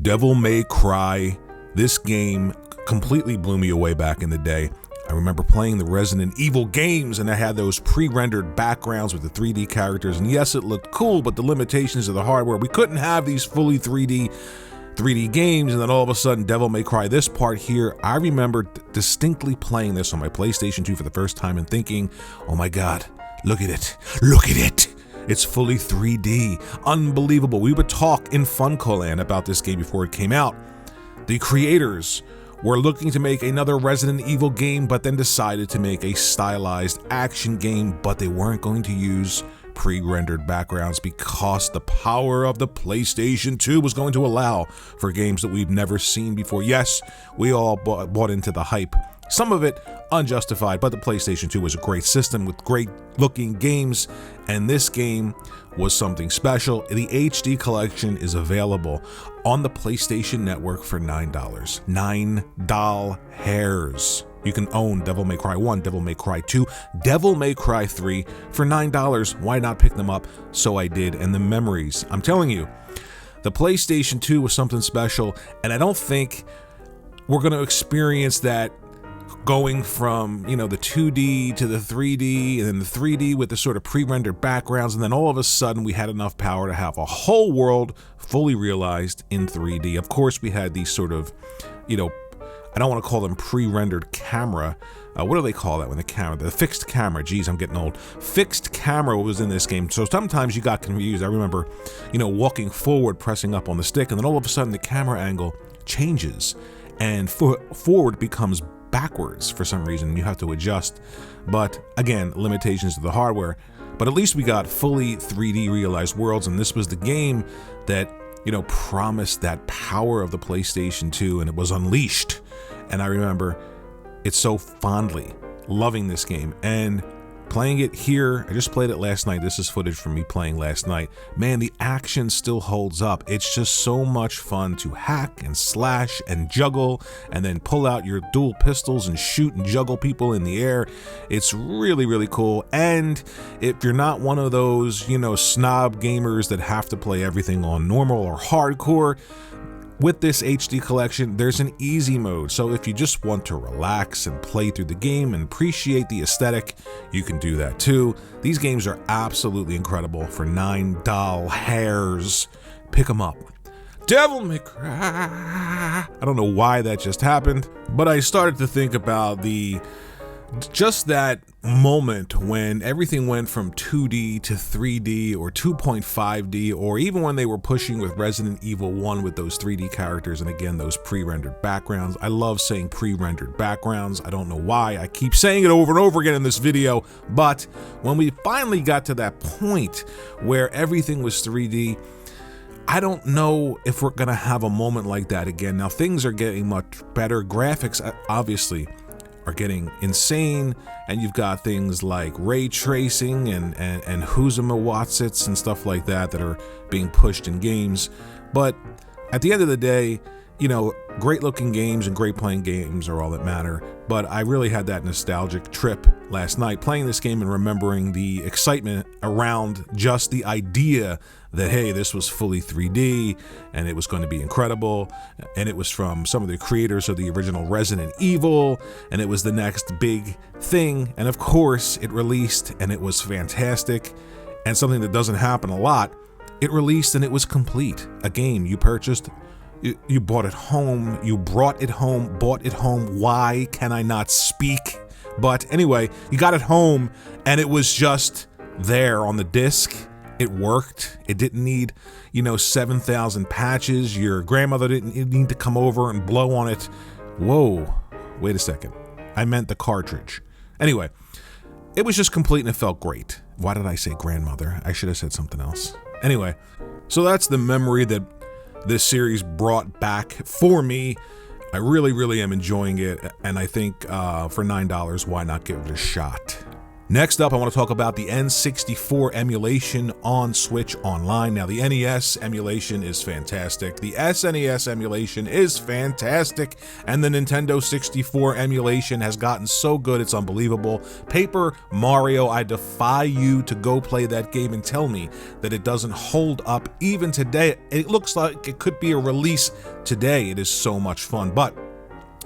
Devil May Cry. This game completely blew me away back in the day. I remember playing the Resident Evil games, and I had those pre-rendered backgrounds with the 3D characters, and yes, it looked cool, but the limitations of the hardware, we couldn't have these fully 3D games. And then all of a sudden, Devil May Cry, this part here, I remember distinctly playing this on my PlayStation 2 for the first time and thinking, oh my god, look at it, it's fully 3D, unbelievable. We would talk in Funcoland about this game before it came out. The creators were looking to make another Resident Evil game, but then decided to make a stylized action game, but they weren't going to use pre-rendered backgrounds because the power of the PlayStation 2 was going to allow for games that we've never seen before. Yes, we all bought into the hype. Some of it unjustified, but the PlayStation 2 was a great system with great looking games, and this game was something special. The HD collection is available on the PlayStation Network for $9. $9 hairs. You can own Devil May Cry 1, Devil May Cry 2, Devil May Cry 3 for $9. Why not pick them up? So I did, and the memories, I'm telling you, the PlayStation 2 was something special, and I don't think we're going to experience that going from, you know, the 2D to the 3D, and then the 3D with the sort of pre-rendered backgrounds, and then all of a sudden we had enough power to have a whole world fully realized in 3D. Of course, we had these sort of, you know, I don't want to call them pre-rendered camera. What do they call that when the fixed camera? Geez, I'm getting old. Fixed camera was in this game, so sometimes you got confused. I remember, you know, walking forward, pressing up on the stick, and then all of a sudden the camera angle changes, and forward becomes backwards for some reason. You have to adjust, but again, limitations of the hardware. But at least we got fully 3D realized worlds, and this was the game that, you know, promised that power of the PlayStation 2, and it was unleashed. And I remember it so fondly, loving this game and playing it here. I just played it last night. This is footage from me playing last night. Man, the action still holds up. It's just so much fun to hack and slash and juggle and then pull out your dual pistols and shoot and juggle people in the air. It's really, really cool. And if you're not one of those, you know, snob gamers that have to play everything on normal or hardcore, with this HD collection, there's an easy mode, so if you just want to relax and play through the game and appreciate the aesthetic, you can do that too. These games are absolutely incredible for $9 hairs. Pick them up. Devil May Cry. I don't know why that just happened, but I started to think about just that moment when everything went from 2D to 3D or 2.5D, or even when they were pushing with Resident Evil 1 with those 3D characters and again those pre-rendered backgrounds. I love saying pre-rendered backgrounds. I don't know why I keep saying it over and over again in this video, but when we finally got to that point where everything was 3D, I don't know if we're gonna have a moment like that again. Now things are getting much better. Graphics obviously are getting insane, and you've got things like ray tracing and Who's-a-Watsits and stuff like that that are being pushed in games. But at the end of the day, you know, great looking games and great playing games are all that matter. But I really had that nostalgic trip last night playing this game and remembering the excitement around just the idea that, hey, this was fully 3D and it was going to be incredible, and it was from some of the creators of the original Resident Evil, and it was the next big thing. And of course it released and it was fantastic, and something that doesn't happen a lot, it released and it was complete. A game you purchased, you bought it home, you brought it home, bought it home. Why can I not speak? But anyway, you got it home and it was just there on the disc. It worked. It didn't need, you know, 7,000 patches. Your grandmother didn't need to come over and blow on it. Whoa, wait a second. I meant the cartridge. Anyway, it was just complete and it felt great. Why did I say grandmother? I should have said something else. Anyway, so that's the memory that this series brought back for me. I really, really am enjoying it, and I think for $9, why not give it a shot? Next up, I want to talk about the N64 emulation on Switch Online. Now, the NES emulation is fantastic. The SNES emulation is fantastic. And the Nintendo 64 emulation has gotten so good, it's unbelievable. Paper Mario, I defy you to go play that game and tell me that it doesn't hold up even today. It looks like it could be a release today. It is so much fun. But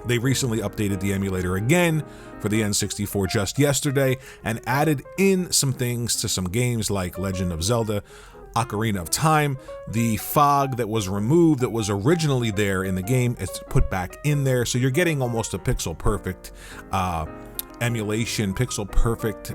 they recently updated the emulator again for the N64 just yesterday and added in some things to some games like Legend of Zelda Ocarina of Time. The fog that was removed that was originally there in the game is put back in there, so you're getting almost a pixel perfect emulation, pixel perfect,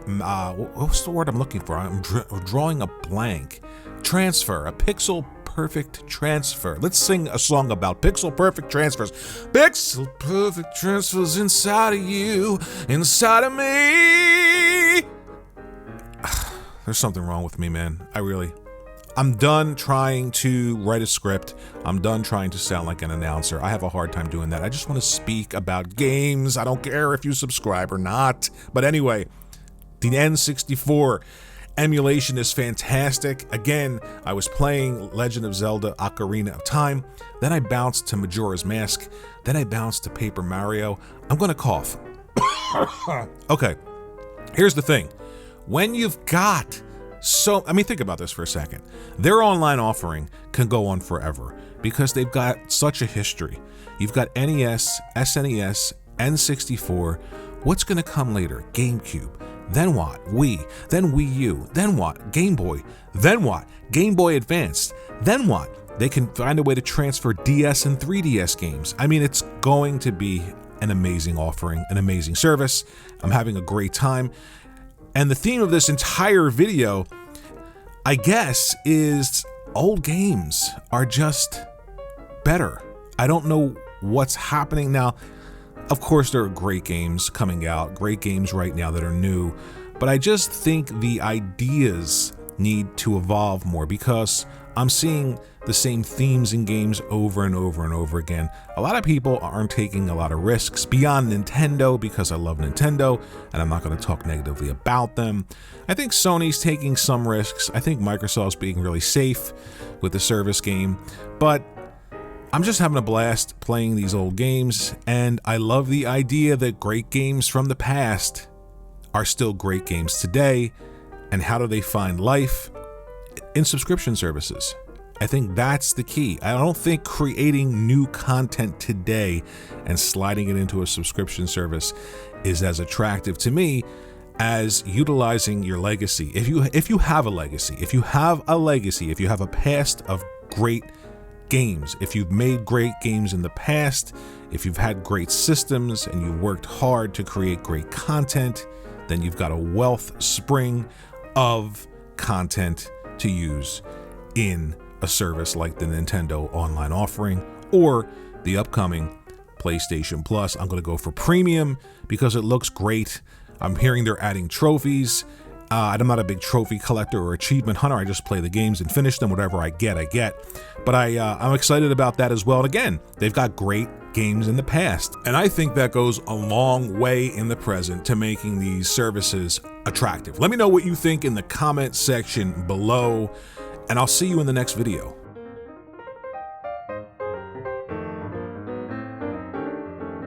what's the word I'm looking for? I'm drawing a blank. Transfer, a pixel perfect transfer. Let's sing a song about pixel perfect transfers. Pixel perfect transfers inside of you, inside of me. There's something wrong with me, man. I'm done trying to write a script. I'm done trying to sound like an announcer. I have a hard time doing that. I just want to speak about games. I don't care if you subscribe or not. But anyway, the N64 emulation is fantastic. Again, I was playing Legend of Zelda Ocarina of Time, then I bounced to Majora's Mask, then I bounced to Paper Mario. I'm gonna cough. Okay, here's the thing. When you've got think about this for a second. Their online offering can go on forever because they've got such a history. You've got NES, SNES, N64. What's gonna come later? GameCube. Then what? Wii. Then Wii U. Then what? Game Boy. Then what? Game Boy Advance. Then what? They can find a way to transfer DS and 3DS games. I mean, it's going to be an amazing offering, an amazing service. I'm having a great time. And the theme of this entire video, I guess, is old games are just better. I don't know what's happening now. Of course, there are great games coming out, great games right now that are new, but I just think the ideas need to evolve more because I'm seeing the same themes in games over and over and over again. A lot of people aren't taking a lot of risks beyond Nintendo because I love Nintendo and I'm not going to talk negatively about them. I think Sony's taking some risks. I think Microsoft's being really safe with the service game, but I'm just having a blast playing these old games, and I love the idea that great games from the past are still great games today. And how do they find life? In subscription services. I think that's the key. I don't think creating new content today and sliding it into a subscription service is as attractive to me as utilizing your legacy. If you have a legacy, if you have a past of great games, if you've made great games in the past, if you've had great systems and you worked hard to create great content, then you've got a wealth spring of content to use in a service like the Nintendo online offering or the upcoming PlayStation Plus. I'm going to go for premium because it looks great. I'm hearing they're adding trophies. I'm not a big trophy collector or achievement hunter. I just play the games and finish them. Whatever I get, I get. But I'm excited about that as well. And again, they've got great games in the past. And I think that goes a long way in the present to making these services attractive. Let me know what you think in the comment section below, and I'll see you in the next video.